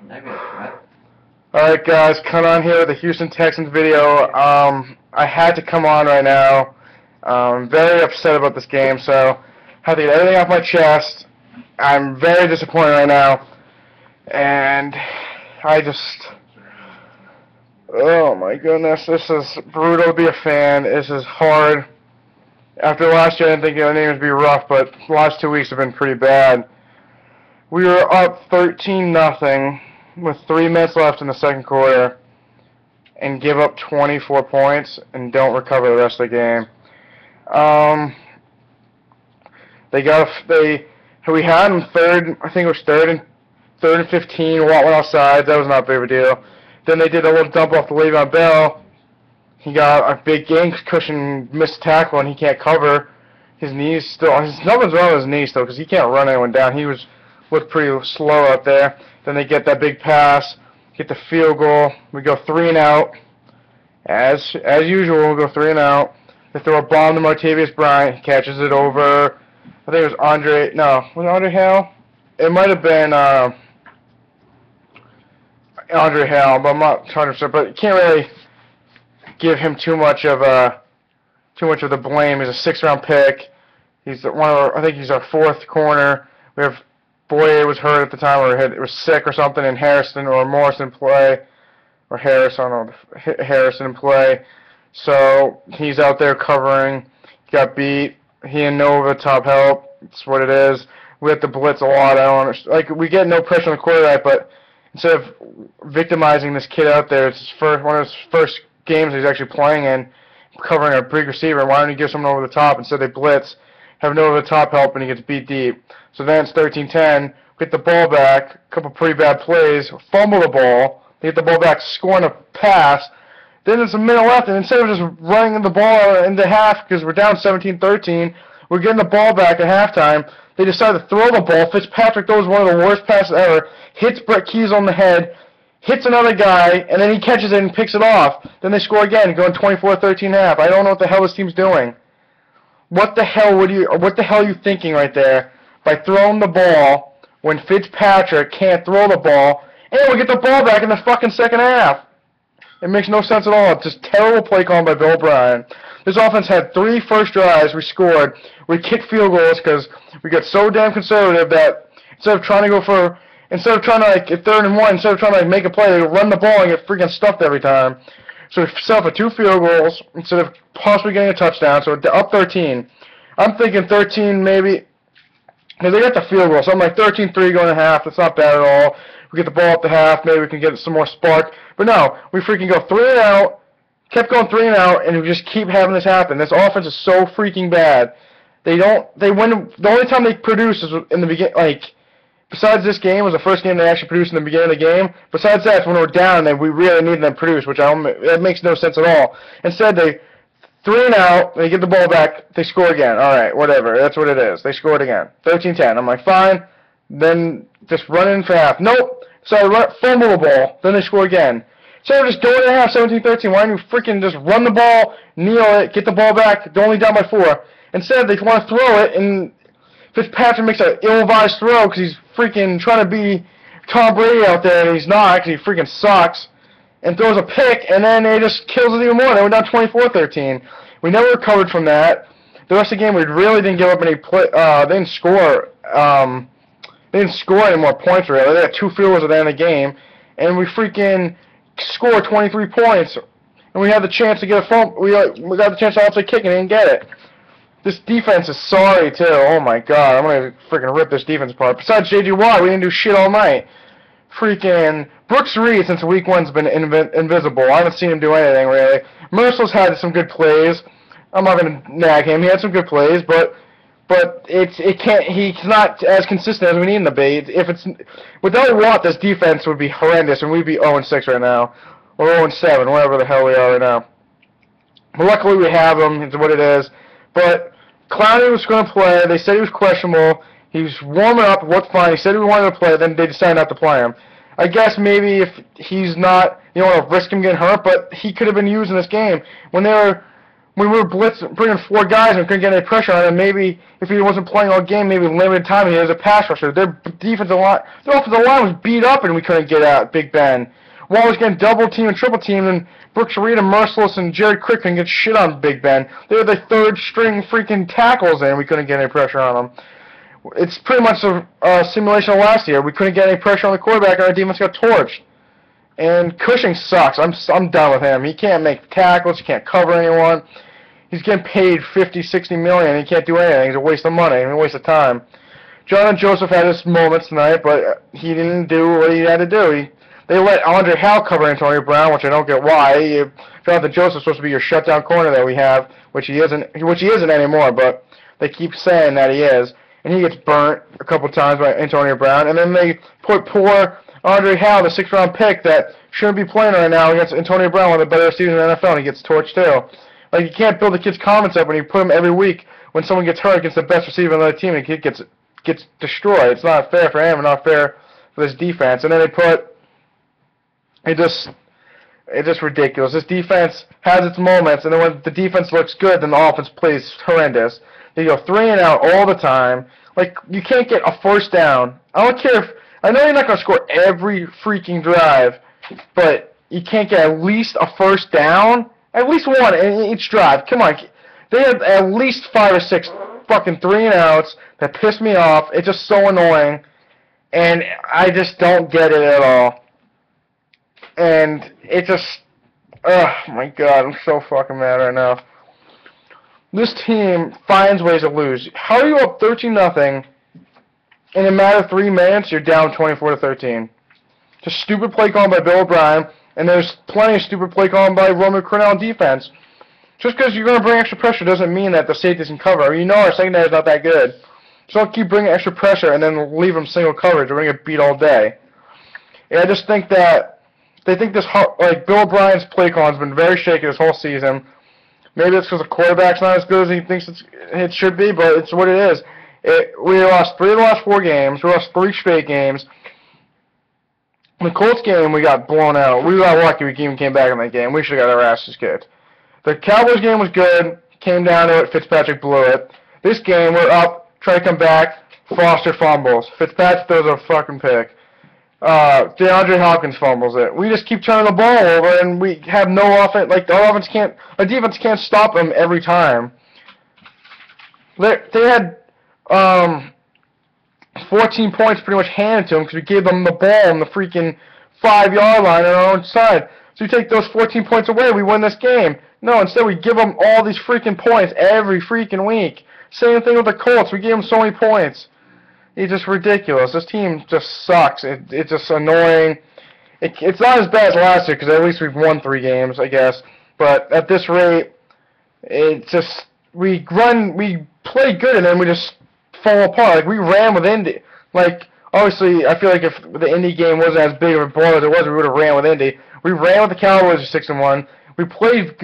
Alright guys, come on here with the Houston Texans video. I had to come on right now. I'm very upset about this game, so I had to get everything off my chest. I'm very disappointed right now. And I just... oh my goodness, this is brutal to be a fan. This is hard. After last year I didn't think it would be rough, but the last 2 weeks have been pretty bad. We were up 13-0 with 3 minutes left in the second quarter and give up 24 points and don't recover the rest of the game. We had them third, I think it was third and 15. Watt went offside. That was not a big of a deal. Then they did a little dump off the Le'Veon Bell. He got a big game cushion, missed tackle, and he can't cover. His knees still, nothing's wrong with his knees still because he can't run anyone down. He looked pretty slow out there. Then they get that big pass, get the field goal. We go 3 and out. As usual, we go 3 and out. They throw a bomb to Martavius Bryant. He catches it over. I think it was Andre. No, was it Andre Hale? It might have been Andre Hale, but I'm not 100%. But you can't really give him too much of the blame. He's a 6th-round pick. He's I think he's our 4th corner. We have Boyer was hurt at the time, or it was sick or something, and Harrison or Morrison play, or Harris, I don't know, Harrison play. So he's out there covering. He got beat. He and no over the top help. It's what it is. We have to blitz a lot. I don't understand. Like, we get no pressure on the quarterback, but instead of victimizing this kid out there, it's one of his first games he's actually playing in, covering a big receiver. Why don't you give someone over the top? Instead they blitz, have no over the top help, and he gets beat deep. So then it's 13-10. Get the ball back. A couple pretty bad plays. Fumble the ball. They get the ball back, scoring a pass. Then there's a minute left, and instead of just running the ball into half because we're down 17-13, we're getting the ball back at halftime. They decide to throw the ball. Fitzpatrick throws one of the worst passes ever. Hits Brett Keys on the head. Hits another guy, and then he catches it and picks it off. Then they score again, going 24-13 half. I don't know what the hell this team's doing. What the hell are you thinking right there by throwing the ball when Fitzpatrick can't throw the ball, and we get the ball back in the fucking second half? It makes no sense at all. It's just terrible play calling by Bill O'Brien. This offense had 3 first drives we scored. We kicked field goals because we got so damn conservative that instead of trying to like at 3rd and 1, instead of trying to like make a play, they run the ball and get freaking stuffed every time. So we set up for 2 field goals instead of possibly getting a touchdown. So we're up 13. I'm thinking 13 maybe. Because they got the field goal, so I'm like 13-3 going to half. That's not bad at all. We get the ball up to half. Maybe we can get some more spark. But no, we freaking go 3 and out. Kept going 3 and out, and we just keep having this happen. This offense is so freaking bad. They win. The only time they produce is in the beginning. Like, besides this game was the first game they actually produced in the beginning of the game. Besides that, when we're down, we really need them to produce, which that makes no sense at all. Instead, they 3 and out, they get the ball back, they score again. All right, whatever. That's what it is. They scored again. 13-10. I'm like, fine. Then just run in for half. Nope. So I fumble the ball. Then they score again. So we're just going to half, 17-13. Why don't you freaking just run the ball, kneel it, get the ball back, they're only down by 4. Instead, they want to throw it, and Fitzpatrick makes an ill-advised throw because he's freaking trying to be Tom Brady out there, and he's not because he freaking sucks, and throws a pick, and then it just kills it even more. They went down 24-13. We never recovered from that. The rest of the game, we really didn't give up any play. They didn't score. They didn't score any more points, really. They had 2 field goals at the end of the game, and we freaking scored 23 points, and we had the chance to get a phone. We got the chance to also kick and didn't get it. This defense is sorry too. Oh my god, I'm gonna freaking rip this defense apart. Besides J.J. Watt, we didn't do shit all night. Freaking Brooks Reed since week 1's been invisible. I haven't seen him do anything really. Mercil's had some good plays. I'm not gonna nag him. He had some good plays, but he's not as consistent as we need him to be. If it's without Watt, this defense would be horrendous, and we'd be 0-6 right now, or 0-7, whatever the hell we are right now. But luckily we have him. It's what it is. But Clowney was going to play. They said he was questionable. He was warming up. Looked fine. He said he wanted to play. Then they decided not to play him. I guess maybe if he's not, you don't want to risk him getting hurt, but he could have been used in this game. When when we were bringing 4 guys and couldn't get any pressure on him, maybe if he wasn't playing all game, maybe limited time, he was a pass rusher. Their offensive line was beat up, and we couldn't get out Big Ben. Wall was getting double teamed and triple teamed, and Brooks Reed and Merciless and Jared Crick couldn't get shit on Big Ben. They were the 3rd string freaking tackles, and we couldn't get any pressure on them. It's pretty much a simulation of last year. We couldn't get any pressure on the quarterback, and our defense got torched. And Cushing sucks. I'm done with him. He can't make tackles. He can't cover anyone. He's getting paid $50, $60 million. He can't do anything. He's a waste of money and a waste of time. Jonathan Joseph had his moments tonight, but he didn't do what he had to do. They let Andre Hal cover Antonio Brown, which I don't get why. Jonathan Joseph's supposed to be your shutdown corner that we have, which he isn't anymore, but they keep saying that he is. And he gets burnt a couple times by Antonio Brown. And then they put poor Andre Hal, the 6th-round pick that shouldn't be playing right now, against Antonio Brown, one of the better receivers in the NFL, and he gets torched too. Like, you can't build the kid's confidence up when you put him every week when someone gets hurt against the best receiver on the team and the kid gets destroyed. It's not fair for him and not fair for this defense. And then they put... It's just ridiculous. This defense has its moments, and then when the defense looks good, then the offense plays horrendous. They go 3 and out all the time. Like, you can't get a first down. I don't care if... I know you're not going to score every freaking drive, but you can't get at least a first down? At least one in each drive. Come on. They have at least 5 or 6 fucking 3 and outs that piss me off. It's just so annoying, and I just don't get it at all. And it just, oh my god, I'm so fucking mad right now. This team finds ways to lose. How are you up 13-0? In a matter of 3 minutes, you're down 24-13. Just stupid play calling by Bill O'Brien, and there's plenty of stupid play calling by Roman Cornell on defense. Just because you're going to bring extra pressure doesn't mean that the safeties can cover. You know our secondary is not that good. So don't keep bringing extra pressure and then leave them single coverage. We're going to get beat all day. And I just think that they think this, like, Bill O'Brien's play calling has been very shaky this whole season. Maybe it's because the quarterback's not as good as he thinks it should be, but it's what it is. We lost 3 of the last 4 games. We lost 3 straight games. The Colts game, we got blown out. We got lucky we even came back in that game. We should have got our asses kicked. The Cowboys game was good. Came down to it. Fitzpatrick blew it. This game, we're up. Try to come back. Foster fumbles. Fitzpatrick throws a fucking pick. DeAndre Hopkins fumbles it. We just keep turning the ball over, and we have no offense. Like, our defense can't stop them every time. They had 14 points pretty much handed to them because we gave them the ball on the freaking 5-yard line on our own side. So you take those 14 points away, we win this game. No, instead we give them all these freaking points every freaking week. Same thing with the Colts. We gave them so many points. It's just ridiculous. This team just sucks. It's just annoying. It's not as bad as last year because at least we've won 3 games, I guess. But at this rate, it's just we play good and then we just fall apart. Like, we ran with Indy. Like, obviously, I feel like if the Indy game wasn't as big of a blow as it was, we would have ran with Indy. We ran with the Cowboys at 6-1. We played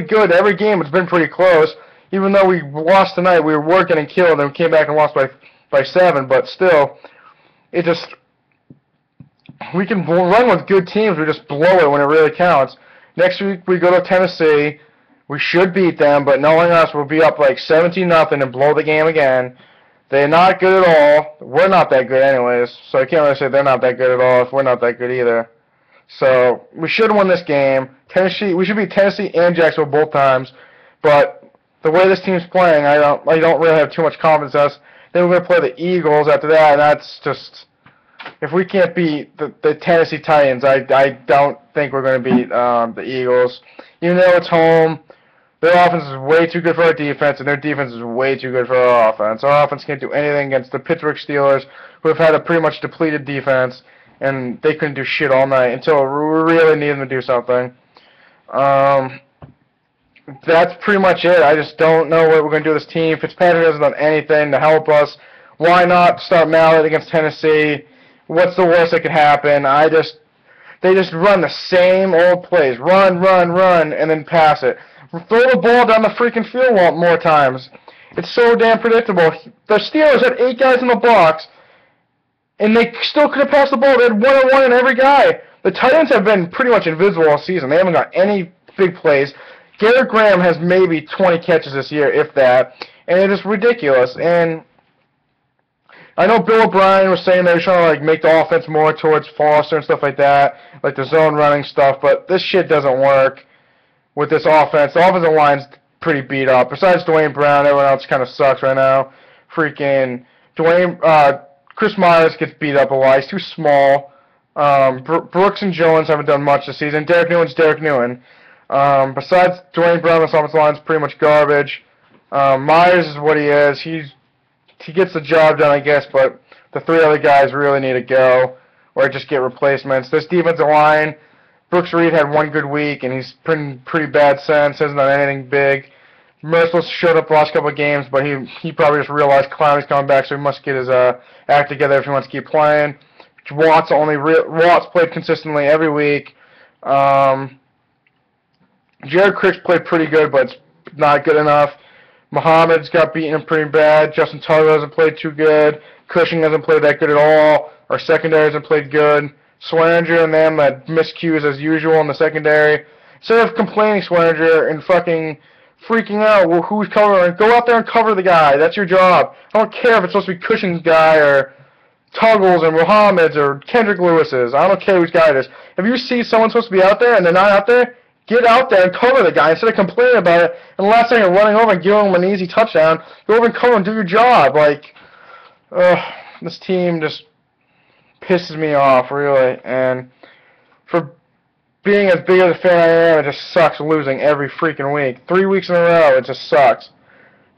good every game. It's been pretty close. Even though we lost tonight, we were working and killed, and we came back and lost by 7. But still, it just we can run with good teams. We just blow it when it really counts. Next week we go to Tennessee. We should beat them, but knowing us, we'll be up like 17-0 and blow the game again. They're not good at all. We're not that good anyways, so I can't really say they're not that good at all if we're not that good either. So we should win this game. We should beat Tennessee and Jacksonville both times, but the way this team's playing, I don't really have too much confidence in us. Then we're going to play the Eagles after that, and that's just, if we can't beat the Tennessee Titans, I don't think we're going to beat the Eagles. Even though it's home, their offense is way too good for our defense, and their defense is way too good for our offense. Our offense can't do anything against the Pittsburgh Steelers, who have had a pretty much depleted defense, and they couldn't do shit all night until we really needed them to do something. That's pretty much it. I just don't know what we're going to do with this team. Fitzpatrick hasn't done anything to help us. Why not start Mallett against Tennessee? What's the worst that could happen? They just run the same old plays. Run, and then pass it. Throw the ball down the freaking field more times. It's so damn predictable. The Steelers had 8 guys in the box, and they still could have passed the ball. They had 1-on-1 in every guy. The Titans have been pretty much invisible all season. They haven't got any big plays. Garrett Graham has maybe 20 catches this year, if that, and it is ridiculous. And I know Bill O'Brien was saying they were trying to like make the offense more towards Foster and stuff like that, like the zone running stuff, but this shit doesn't work with this offense. The offensive line's pretty beat up. Besides Dwayne Brown, everyone else kind of sucks right now. Freaking Chris Myers gets beat up a lot. He's too small. Brooks and Jones haven't done much this season. Derek Newen's Derek Newen. Besides Dwayne Brown, this offensive line's pretty much garbage. Myers is what he is. He gets the job done, I guess, but the three other guys really need to go or just get replacements. This defensive line, Brooks Reed had one good week, and he's been pretty bad since. Hasn't done anything big. Merciless showed up the last couple of games, but he probably just realized Clowney's coming back, so he must get his act together if he wants to keep playing. Watts played consistently every week. Jared Crick's played pretty good, but it's not good enough. Muhammad's got beaten pretty bad. Justin Tuggle hasn't played too good. Cushing hasn't played that good at all. Our secondary hasn't played good. Swearinger and them had miscues as usual in the secondary. Instead of complaining, Swearinger, and freaking out, well, who's covering? Go out there and cover the guy. That's your job. I don't care if it's supposed to be Cushing's guy or Tuggles or Muhammad's or Kendrick Lewis's. I don't care whose guy it is. If you see someone supposed to be out there and they're not out there, get out there and cover the guy instead of complaining about it. And the last thing you're running over and giving him an easy touchdown, go over and cover and do your job. Like, this team just pisses me off, really. And for being as big of a fan I am, it just sucks losing every freaking week. 3 weeks in a row, it just sucks.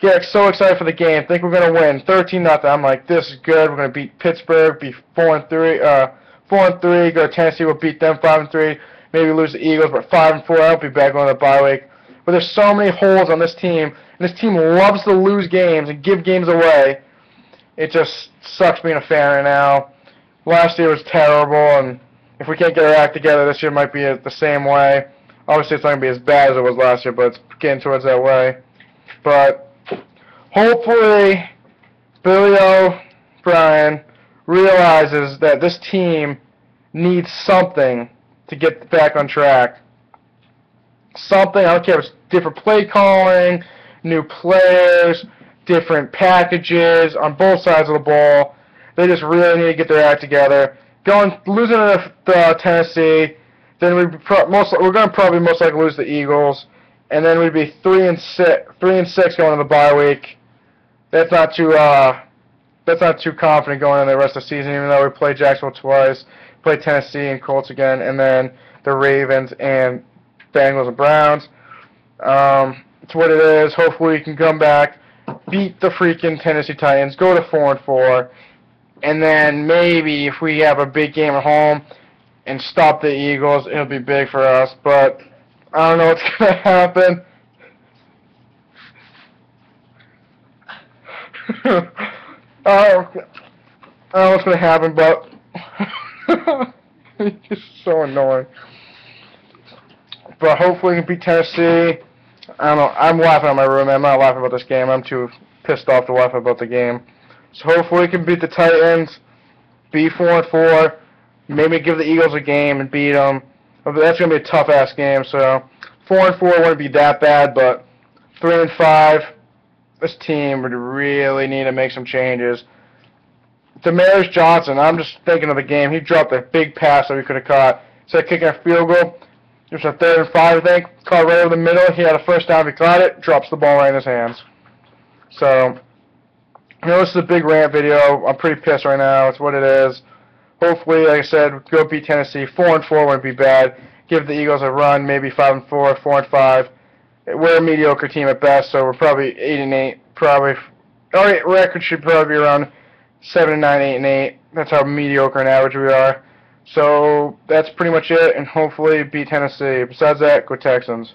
Get so excited for the game, think we're going to win 13-0. I'm like, this is good. We're going to beat Pittsburgh, be 4-3, go to Tennessee, we'll beat them 5-3. Maybe lose the Eagles, but 5-4, I'll be back on the bye week. But there's so many holes on this team, and this team loves to lose games and give games away. It just sucks being a fan right now. Last year was terrible, and if we can't get our act together, this year might be the same way. Obviously, it's not going to be as bad as it was last year, but it's getting towards that way. But hopefully, Billy O'Brien realizes that this team needs something to get back on track. Something, I don't care if it's different play calling, new players, different packages on both sides of the ball. They just really need to get their act together. Losing to Tennessee, then we're going to probably most likely lose the Eagles, and then we'd be 3-6 going into the bye week. That's not too confident going into the rest of the season, even though we play Jacksonville twice, play Tennessee and Colts again, and then the Ravens and Bengals and Browns. It's what it is. Hopefully we can come back, beat the freaking Tennessee Titans, go to 4-4, and then maybe if we have a big game at home and stop the Eagles, it'll be big for us. But I don't know what's going to happen. I don't know what's going to happen, but it's just so annoying. But hopefully we can beat Tennessee. I don't know. I'm laughing at my roommate. I'm not laughing about this game. I'm too pissed off to laugh about the game. So hopefully we can beat the Titans, be 4-4, maybe give the Eagles a game and beat them. That's going to be a tough-ass game. So 4-4 wouldn't be that bad, but 3-5, this team would really need to make some changes. Demarius Johnson, I'm just thinking of the game. He dropped a big pass that we could have caught. Instead of kicking a field goal, it was a 3rd and 5, I think. Caught right over the middle. He had a first down. If he caught it, drops the ball right in his hands. So, this is a big rant video. I'm pretty pissed right now. It's what it is. Hopefully, like I said, go beat Tennessee. 4-4 wouldn't be bad. Give the Eagles a run, maybe 5-4, 4-5. We're a mediocre team at best, so we're probably 8-8. Probably, our record should probably be around 7-9, 8-8. That's how mediocre and average we are. So that's pretty much it, and hopefully beat Tennessee. Besides that, go Texans.